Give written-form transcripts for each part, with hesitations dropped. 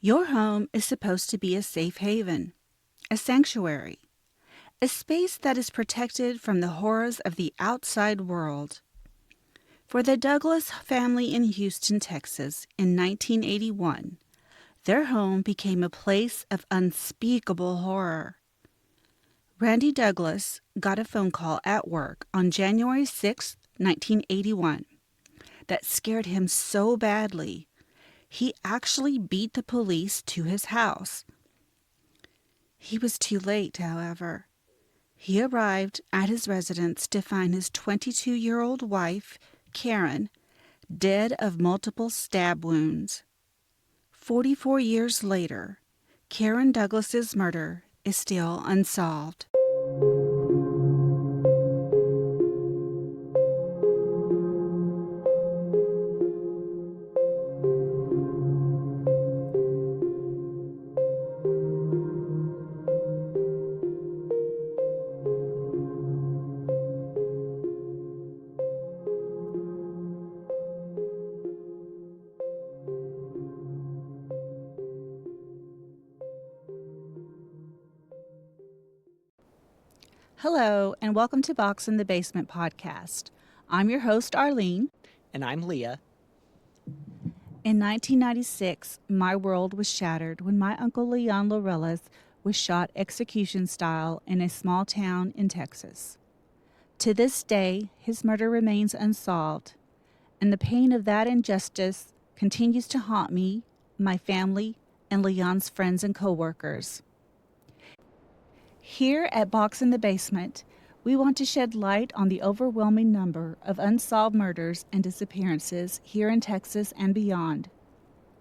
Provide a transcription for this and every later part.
Your home is supposed to be a safe haven, a sanctuary, a space that is protected from the horrors of the outside world. For the Douglas family in Houston, Texas, in 1981, their home became a place of unspeakable horror. Randy Douglas got a phone call at work on January 6, 1981, that scared him so badly, he actually beat the police to his house. He was too late, however. He arrived at his residence to find his 22-year-old wife, Karen, dead of multiple stab wounds. 44 years later, Karen Douglas's murder is still unsolved. Hello, and welcome to Box in the Basement podcast. I'm your host, Arlene. And I'm Leah. In 1996, my world was shattered when my uncle Leon Laureles was shot execution style in a small town in Texas. To this day, his murder remains unsolved, and the pain of that injustice continues to haunt me, my family, and Leon's friends and coworkers. Here at Box in the Basement, we want to shed light on the overwhelming number of unsolved murders and disappearances here in Texas and beyond.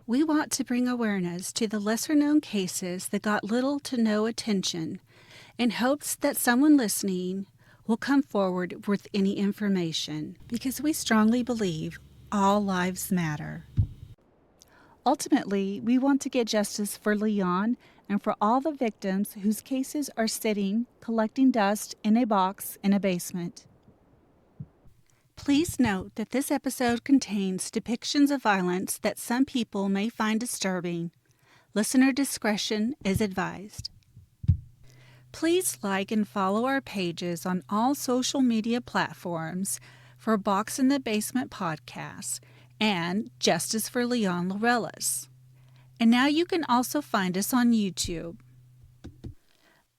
We want to bring awareness to the lesser-known cases that got little to no attention, in hopes that someone listening will come forward with any information, because we strongly believe all lives matter. Ultimately, we want to get justice for Leon and for all the victims whose cases are sitting, collecting dust in a box in a basement. Please note that this episode contains depictions of violence that some people may find disturbing. Listener discretion is advised. Please like and follow our pages on all social media platforms for Box in the Basement Podcast and Justice for Leon Laureles. And now you can also find us on YouTube.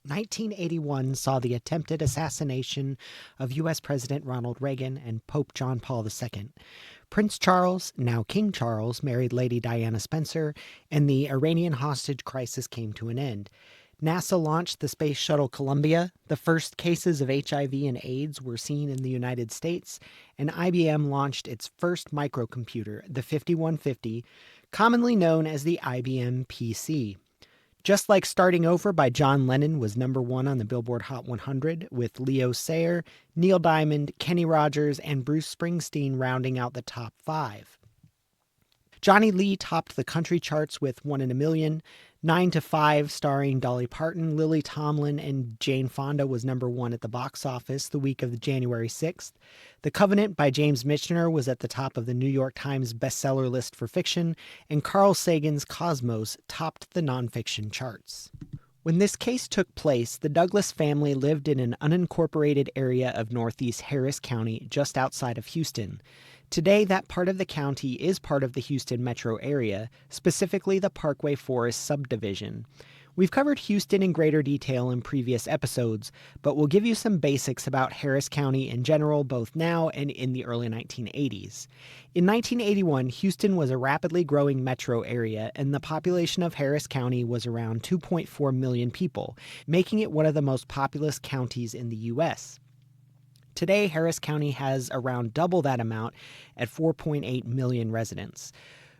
1981 saw the attempted assassination of U.S. President Ronald Reagan and Pope John Paul II. Prince Charles, now King Charles, married Lady Diana Spencer, and the Iranian hostage crisis came to an end. NASA launched the Space Shuttle Columbia. The first cases of HIV and AIDS were seen in the United States, and IBM launched its first microcomputer, the 5150, commonly known as the IBM PC. Just Like Starting Over by John Lennon was number one on the Billboard Hot 100, with Leo Sayer, Neil Diamond, Kenny Rogers, and Bruce Springsteen rounding out the top five. Johnny Lee topped the country charts with One in a Million. 9 to 5, starring Dolly Parton, Lily Tomlin, and Jane Fonda, was number one at the box office the week of January 6th. The Covenant by James Michener was at the top of the New York Times bestseller list for fiction, and Carl Sagan's Cosmos topped the nonfiction charts. When this case took place, the Douglas family lived in an unincorporated area of northeast Harris County just outside of Houston. Today, that part of the county is part of the Houston metro area, specifically the Parkway Forest subdivision. We've covered Houston in greater detail in previous episodes, but we'll give you some basics about Harris County in general, both now and in the early 1980s. In 1981, Houston was a rapidly growing metro area, and the population of Harris County was around 2.4 million people, making it one of the most populous counties in the U.S. Today, Harris County has around double that amount at 4.8 million residents.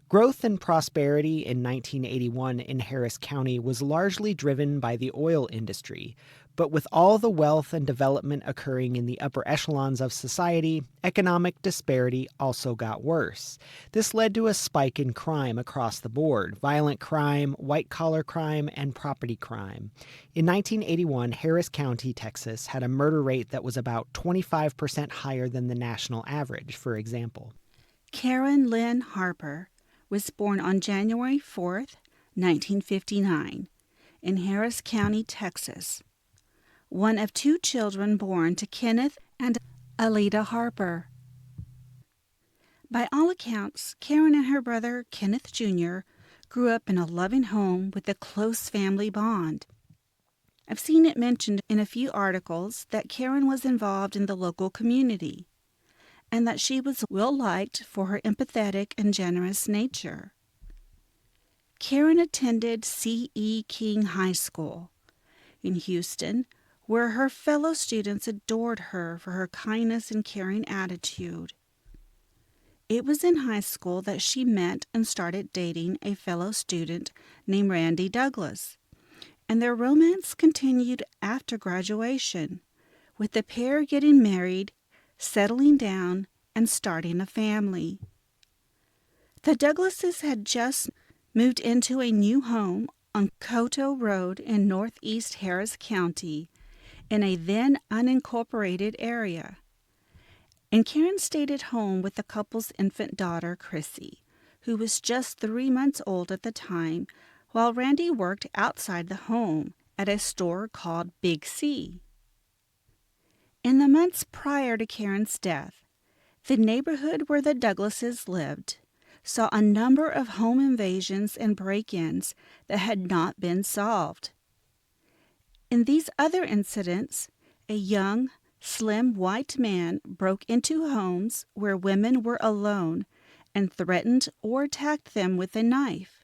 Growth and prosperity in 1981 in Harris County was largely driven by the oil industry, but with all the wealth and development occurring in the upper echelons of society, economic disparity also got worse. This led to a spike in crime across the board: violent crime, white-collar crime, and property crime. In 1981, Harris County, Texas, had a murder rate that was about 25% higher than the national average, for example. Karen Lynn Harper was born on January 4th, 1959, in Harris County, Texas, one of two children born to Kenneth and Alida Harper. By all accounts, Karen and her brother, Kenneth Jr., grew up in a loving home with a close family bond. I've seen it mentioned in a few articles that Karen was involved in the local community and that she was well-liked for her empathetic and generous nature. Karen attended C.E. King High School in Houston, where her fellow students adored her for her kindness and caring attitude. It was in high school that she met and started dating a fellow student named Lynn Douglas, and their romance continued after graduation, with the pair getting married, settling down, and starting a family. The Douglases had just moved into a new home on Coto Road in northeast Harris County, in a then unincorporated area. And Karen stayed at home with the couple's infant daughter, Chrissy, who was just 3 months old at the time, while Randy worked outside the home at a store called Big C. In the months prior to Karen's death, the neighborhood where the Douglases lived saw a number of home invasions and break-ins that had not been solved. In these other incidents, a young, slim white man broke into homes where women were alone and threatened or attacked them with a knife.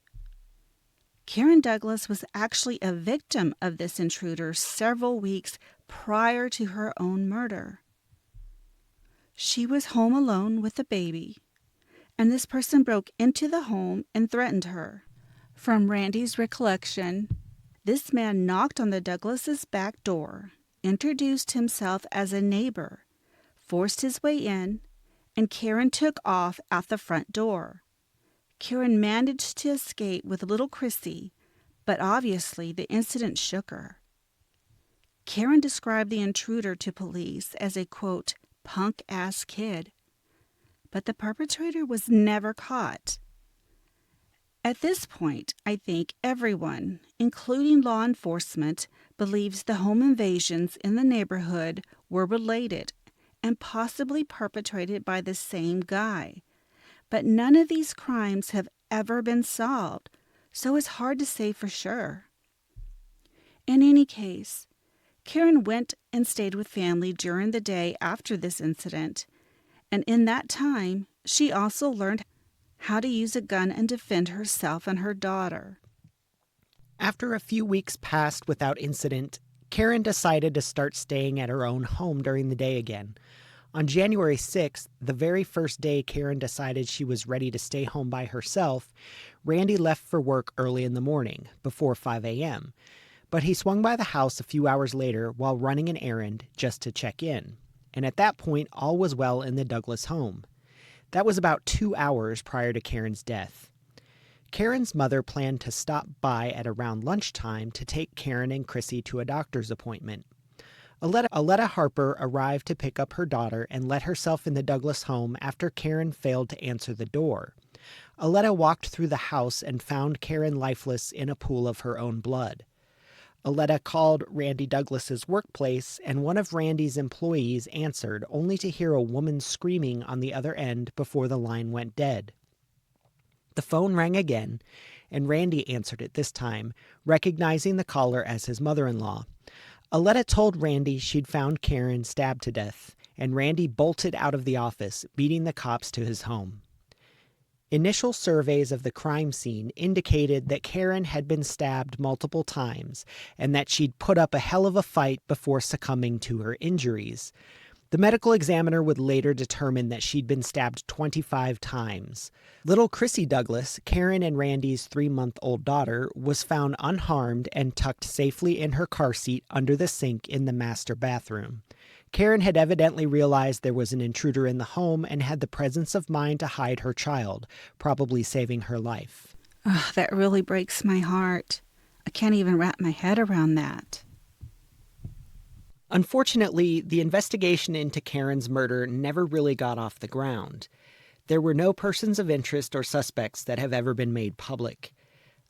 Karen Douglas was actually a victim of this intruder several weeks prior to her own murder. She was home alone with a baby, and this person broke into the home and threatened her. From Randy's recollection, this man knocked on the Douglases' back door, introduced himself as a neighbor, forced his way in, and Karen took off out the front door. Karen managed to escape with little Chrissy, but obviously the incident shook her. Karen described the intruder to police as a, quote, punk-ass kid, but the perpetrator was never caught. At this point, I think everyone, including law enforcement, believes the home invasions in the neighborhood were related and possibly perpetrated by the same guy. But none of these crimes have ever been solved, so it's hard to say for sure. In any case, Karen went and stayed with family during the day after this incident, and in that time, she also learned how to use a gun and defend herself and her daughter. After a few weeks passed without incident, Karen decided to start staying at her own home during the day again. On January 6th, the very first day Karen decided she was ready to stay home by herself, Randy left for work early in the morning, before 5 a.m., but he swung by the house a few hours later while running an errand just to check in. And at that point, all was well in the Douglas home. That was about 2 hours prior to Karen's death. Karen's mother planned to stop by at around lunchtime to take Karen and Chrissy to a doctor's appointment. Alida Harper arrived to pick up her daughter and let herself in the Douglas home after Karen failed to answer the door. Alida walked through the house and found Karen lifeless in a pool of her own blood. Alida called Randy Douglas's workplace, and one of Randy's employees answered, only to hear a woman screaming on the other end before the line went dead. The phone rang again, and Randy answered it this time, recognizing the caller as his mother-in-law. Alida told Randy she'd found Karen stabbed to death, and Randy bolted out of the office, beating the cops to his home. Initial surveys of the crime scene indicated that Karen had been stabbed multiple times and that she'd put up a hell of a fight before succumbing to her injuries. The medical examiner would later determine that she'd been stabbed 25 times. Little Chrissy Douglas, Karen and Randy's 3-month-old daughter, was found unharmed and tucked safely in her car seat under the sink in the master bathroom. Karen had evidently realized there was an intruder in the home and had the presence of mind to hide her child, probably saving her life. That really breaks my heart. I can't even wrap my head around that. Unfortunately, the investigation into Karen's murder never really got off the ground. There were no persons of interest or suspects that have ever been made public.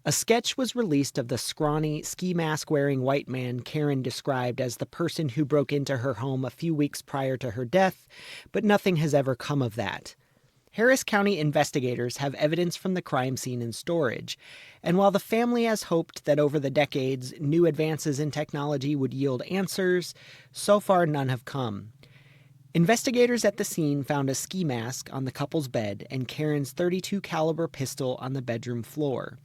A sketch was released of the scrawny, ski mask wearing white man Karen described as the person who broke into her home a few weeks prior to her death, but nothing has ever come of that. Harris County investigators have evidence from the crime scene in storage, and while the family has hoped that over the decades new advances in technology would yield answers, so far none have come. Investigators at the scene found a ski mask on the couple's bed and Karen's .32 caliber pistol on the bedroom floor.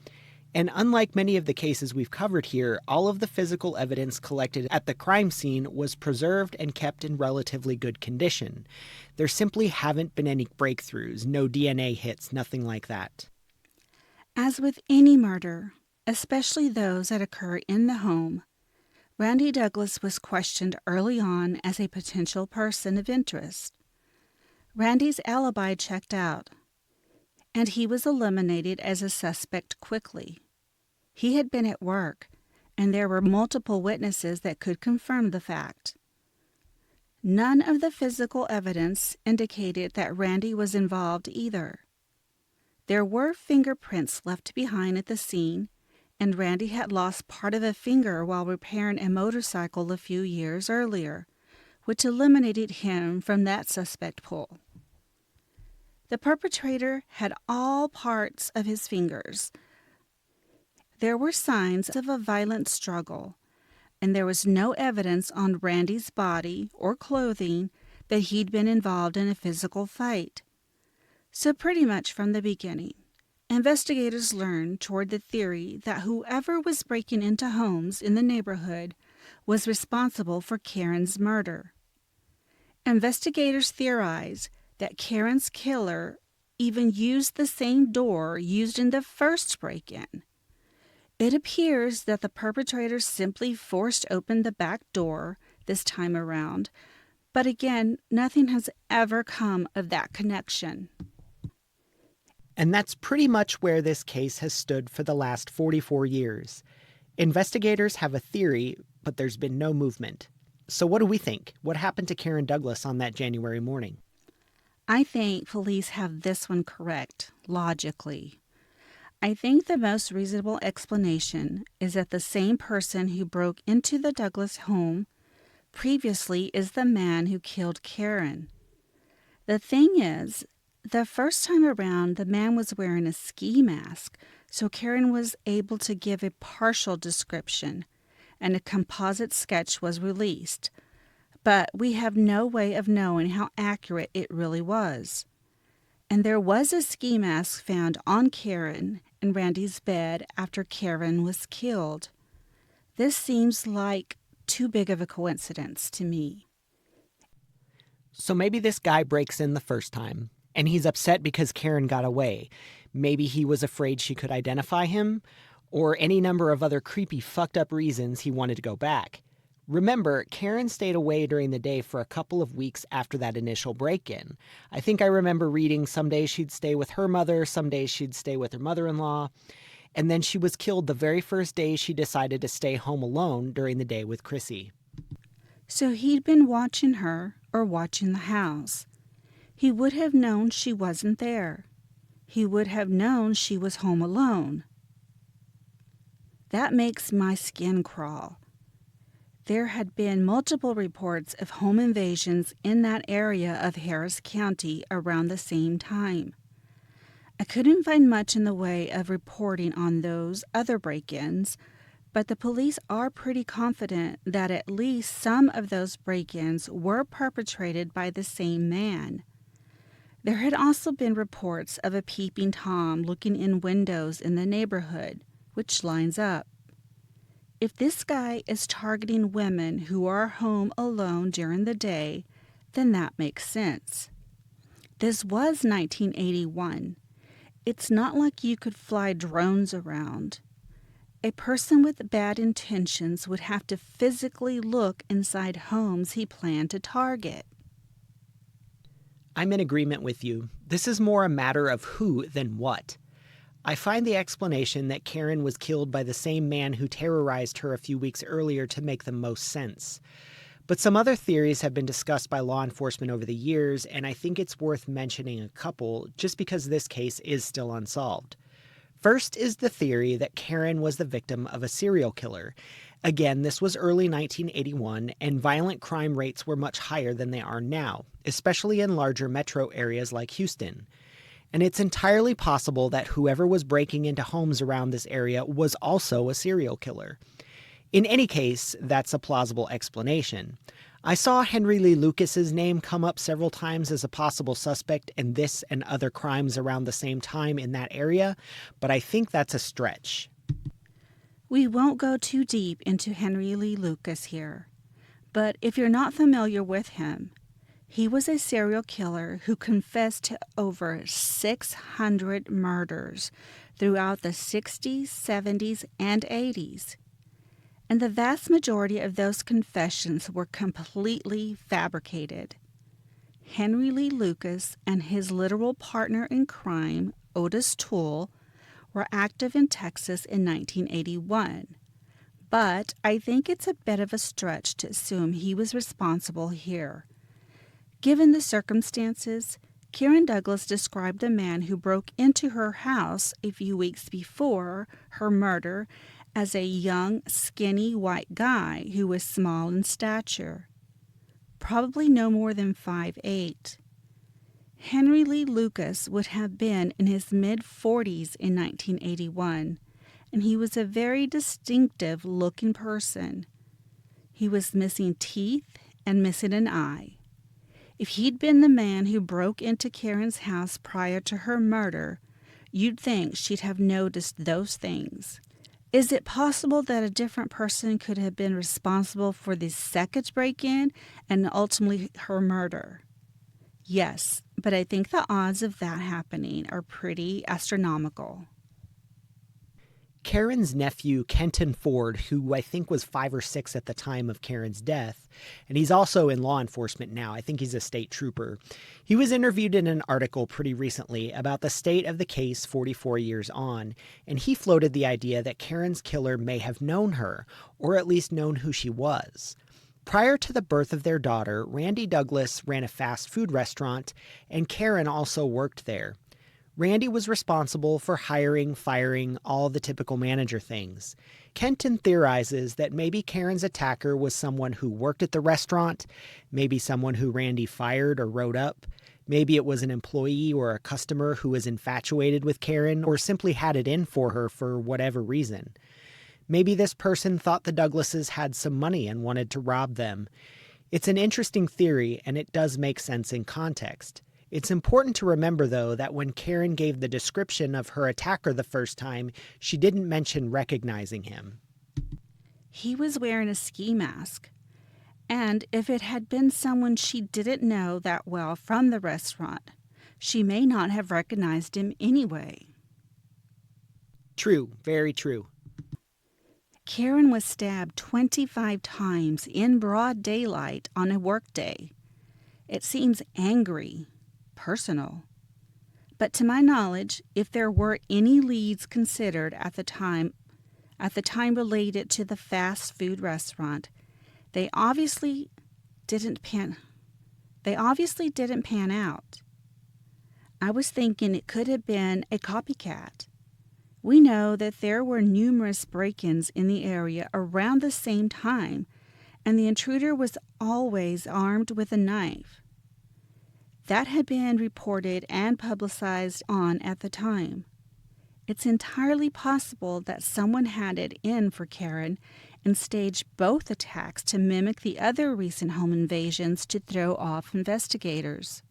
And unlike many of the cases we've covered here, all of the physical evidence collected at the crime scene was preserved and kept in relatively good condition. There simply haven't been any breakthroughs, no DNA hits, nothing like that. As with any murder, especially those that occur in the home, Randy Douglas was questioned early on as a potential person of interest. Randy's alibi checked out, and he was eliminated as a suspect quickly. He had been at work, and there were multiple witnesses that could confirm the fact. None of the physical evidence indicated that Randy was involved either. There were fingerprints left behind at the scene, and Randy had lost part of a finger while repairing a motorcycle a few years earlier, which eliminated him from that suspect pool. The perpetrator had all parts of his fingers. There were signs of a violent struggle, and there was no evidence on Randy's body or clothing that he'd been involved in a physical fight. So pretty much from the beginning, investigators learned toward the theory that whoever was breaking into homes in the neighborhood was responsible for Karen's murder. Investigators theorized that Karen's killer even used the same door used in the first break-in. It appears that the perpetrator simply forced open the back door this time around, but again, nothing has ever come of that connection. And that's pretty much where this case has stood for the last 44 years. Investigators have a theory, but there's been no movement. So what do we think? What happened to Karen Douglas on that January morning? I think police have this one correct, logically. I think the most reasonable explanation is that the same person who broke into the Douglas home previously is the man who killed Karen. The thing is, the first time around, the man was wearing a ski mask, so Karen was able to give a partial description, and a composite sketch was released. But we have no way of knowing how accurate it really was. And there was a ski mask found on Karen in Randy's bed after Karen was killed. This seems like too big of a coincidence to me. So maybe this guy breaks in the first time, and he's upset because Karen got away. Maybe he was afraid she could identify him, or any number of other creepy, fucked up reasons he wanted to go back. Remember, Karen stayed away during the day for a couple of weeks after that initial break-in. I think I remember reading some days she'd stay with her mother, some days she'd stay with her mother-in-law, and then she was killed the very first day she decided to stay home alone during the day with Chrissy. So he'd been watching her or watching the house. He would have known she wasn't there. He would have known she was home alone. That makes my skin crawl. There had been multiple reports of home invasions in that area of Harris County around the same time. I couldn't find much in the way of reporting on those other break-ins, but the police are pretty confident that at least some of those break-ins were perpetrated by the same man. There had also been reports of a peeping Tom looking in windows in the neighborhood, which lines up. If this guy is targeting women who are home alone during the day, then that makes sense. This was 1981. It's not like you could fly drones around. A person with bad intentions would have to physically look inside homes he planned to target. I'm in agreement with you. This is more a matter of who than what. I find the explanation that Karen was killed by the same man who terrorized her a few weeks earlier to make the most sense. But some other theories have been discussed by law enforcement over the years, and I think it's worth mentioning a couple just because this case is still unsolved. First is the theory that Karen was the victim of a serial killer. Again, this was early 1981, and violent crime rates were much higher than they are now, especially in larger metro areas like Houston. And it's entirely possible that whoever was breaking into homes around this area was also a serial killer. In any case, that's a plausible explanation. I saw Henry Lee Lucas's name come up several times as a possible suspect in this and other crimes around the same time in that area, but I think that's a stretch. We won't go too deep into Henry Lee Lucas here, but if you're not familiar with him, he was a serial killer who confessed to over 600 murders throughout the 60s, 70s, and 80s. And the vast majority of those confessions were completely fabricated. Henry Lee Lucas and his literal partner in crime, Otis Toole, were active in Texas in 1981. But I think it's a bit of a stretch to assume he was responsible here. Given the circumstances, Karen Douglas described the man who broke into her house a few weeks before her murder as a young, skinny white guy who was small in stature, probably no more than 5'8". Henry Lee Lucas would have been in his mid-40s in 1981, and he was a very distinctive-looking person. He was missing teeth and missing an eye. If he'd been the man who broke into Karen's house prior to her murder, you'd think she'd have noticed those things. Is it possible that a different person could have been responsible for the second break-in and ultimately her murder? Yes, but I think the odds of that happening are pretty astronomical. Karen's nephew, Kenton Ford, who I think was 5 or 6 at the time of Karen's death, and he's also in law enforcement now. I think he's a state trooper. He was interviewed in an article pretty recently about the state of the case 44 years on, and he floated the idea that Karen's killer may have known her, or at least known who she was. Prior to the birth of their daughter, Randy Douglas ran a fast food restaurant, and Karen also worked there. Randy was responsible for hiring, firing, all the typical manager things. Kenton theorizes that maybe Karen's attacker was someone who worked at the restaurant, maybe someone who Randy fired or wrote up, maybe it was an employee or a customer who was infatuated with Karen or simply had it in for her for whatever reason. Maybe this person thought the Douglases had some money and wanted to rob them. It's an interesting theory, and it does make sense in context. It's important to remember, though, that when Karen gave the description of her attacker the first time, she didn't mention recognizing him. He was wearing a ski mask, and if it had been someone she didn't know that well from the restaurant, she may not have recognized him anyway. True, very true. Karen was stabbed 25 times in broad daylight on a workday. It seems angry, personal. But to my knowledge, if there were any leads considered at the time related to the fast food restaurant, they obviously didn't pan out. I was thinking it could have been a copycat. We know that there were numerous break-ins in the area around the same time, and the intruder was always armed with a knife. That had been reported and publicized on at the time. It's entirely possible that someone had it in for Karen and staged both attacks to mimic the other recent home invasions to throw off investigators.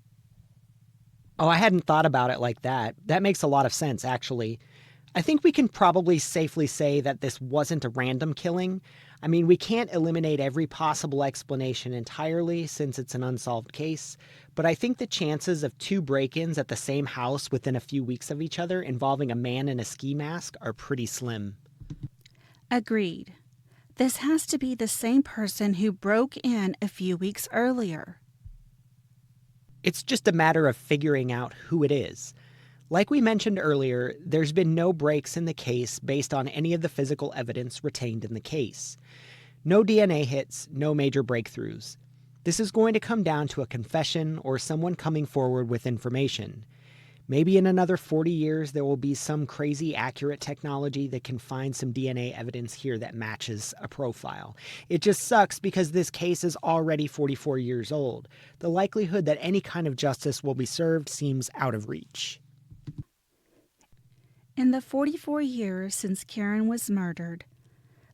Oh, I hadn't thought about it like that. That makes a lot of sense, actually. I think we can probably safely say that this wasn't a random killing. I mean, we can't eliminate every possible explanation entirely since it's an unsolved case, but I think the chances of 2 break-ins at the same house within a few weeks of each other involving a man in a ski mask are pretty slim. Agreed. This has to be the same person who broke in a few weeks earlier. It's just a matter of figuring out who it is. Like we mentioned earlier, there's been no breaks in the case based on any of the physical evidence retained in the case. No DNA hits, no major breakthroughs. This is going to come down to a confession or someone coming forward with information. Maybe in another 40 years, there will be some crazy accurate technology that can find some DNA evidence here that matches a profile. It just sucks because this case is already 44 years old. The likelihood that any kind of justice will be served seems out of reach. In the 44 years since Karen was murdered,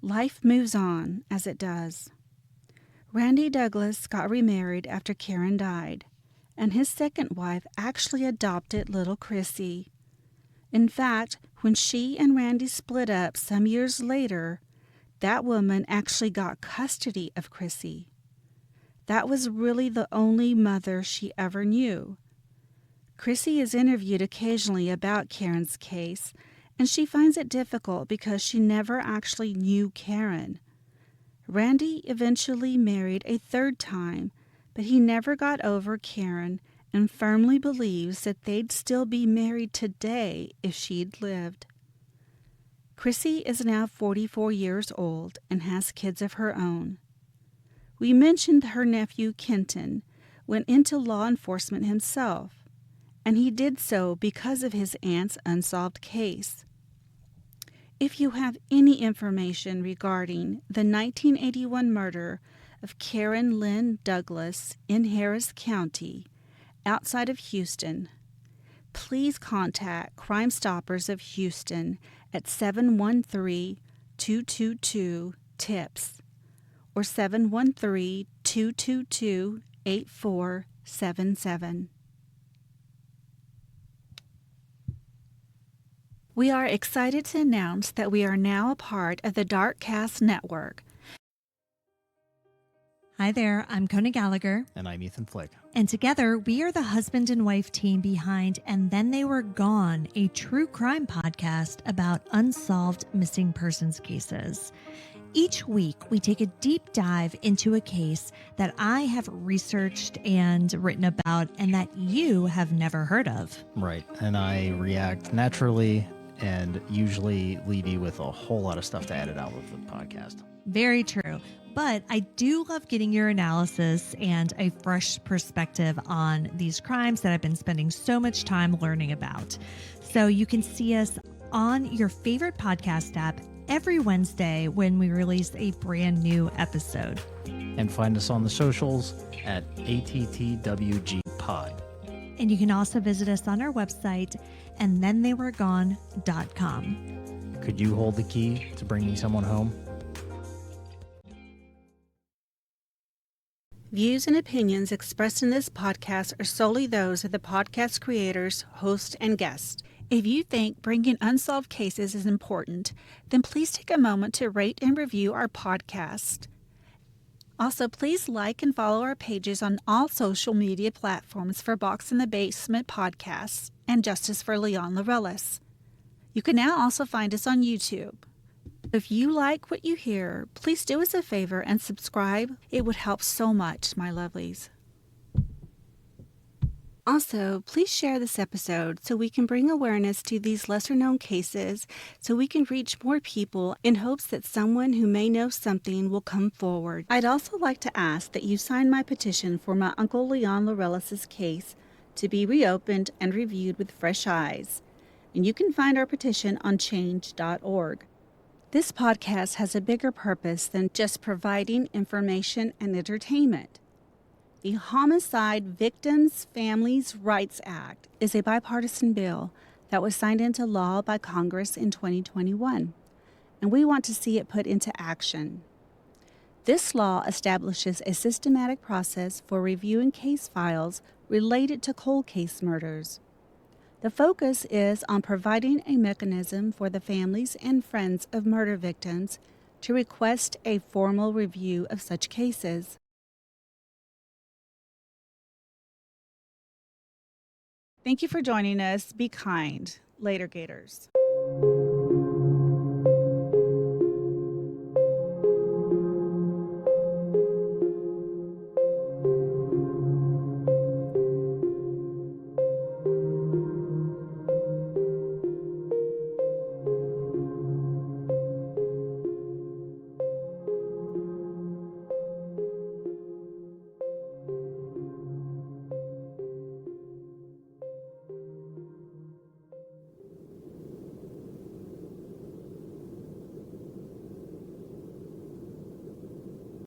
life moves on as it does. Randy Douglas got remarried after Karen died, and his second wife actually adopted little Chrissy. In fact, when she and Randy split up some years later, that woman actually got custody of Chrissy. That was really the only mother she ever knew. Chrissy is interviewed occasionally about Karen's case, and she finds it difficult because she never actually knew Karen. Randy eventually married a third time, but he never got over Karen and firmly believes that they'd still be married today if she'd lived. Chrissy is now 44 years old and has kids of her own. We mentioned her nephew Kenton went into law enforcement himself, and he did so because of his aunt's unsolved case. If you have any information regarding the 1981 murder of Karen Lynn Douglas in Harris County, outside of Houston, please contact Crime Stoppers of Houston at 713-222-TIPS or 713-222-8477. We are excited to announce that we are now a part of the Darkcast Network. Hi there, I'm Kona Gallagher. And I'm Ethan Flick. And together, we are the husband and wife team behind And Then They Were Gone, a true crime podcast about unsolved missing persons cases. Each week, we take a deep dive into a case that I have researched and written about and that you have never heard of. Right. And I react naturally and usually leave you with a whole lot of stuff to edit out of the podcast. Very true. But I do love getting your analysis and a fresh perspective on these crimes that I've been spending so much time learning about. So you can see us on your favorite podcast app every Wednesday when we release a brand new episode. And find us on the socials at ATTWG Pod. And you can also visit us on our website, andthentheyweregone.com. Could you hold the key to bringing someone home? Views and opinions expressed in this podcast are solely those of the podcast creators, host, and guest. If you think bringing unsolved cases is important, then please take a moment to rate and review our podcast. Also, please like and follow our pages on all social media platforms for Box in the Basement Podcasts and Justice for Leon Laurelis. You can now also find us on YouTube. If you like what you hear, please do us a favor and subscribe. It would help so much, my lovelies. Also, please share this episode so we can bring awareness to these lesser-known cases so we can reach more people in hopes that someone who may know something will come forward. I'd also like to ask that you sign my petition for my Uncle Leon Laurelis' case to be reopened and reviewed with fresh eyes. And you can find our petition on change.org. This podcast has a bigger purpose than just providing information and entertainment. The Homicide Victims Families Rights Act is a bipartisan bill that was signed into law by Congress in 2021, and we want to see it put into action. This law establishes a systematic process for reviewing case files related to cold case murders. The focus is on providing a mechanism for the families and friends of murder victims to request a formal review of such cases. Thank you for joining us. Be kind. Later, Gators.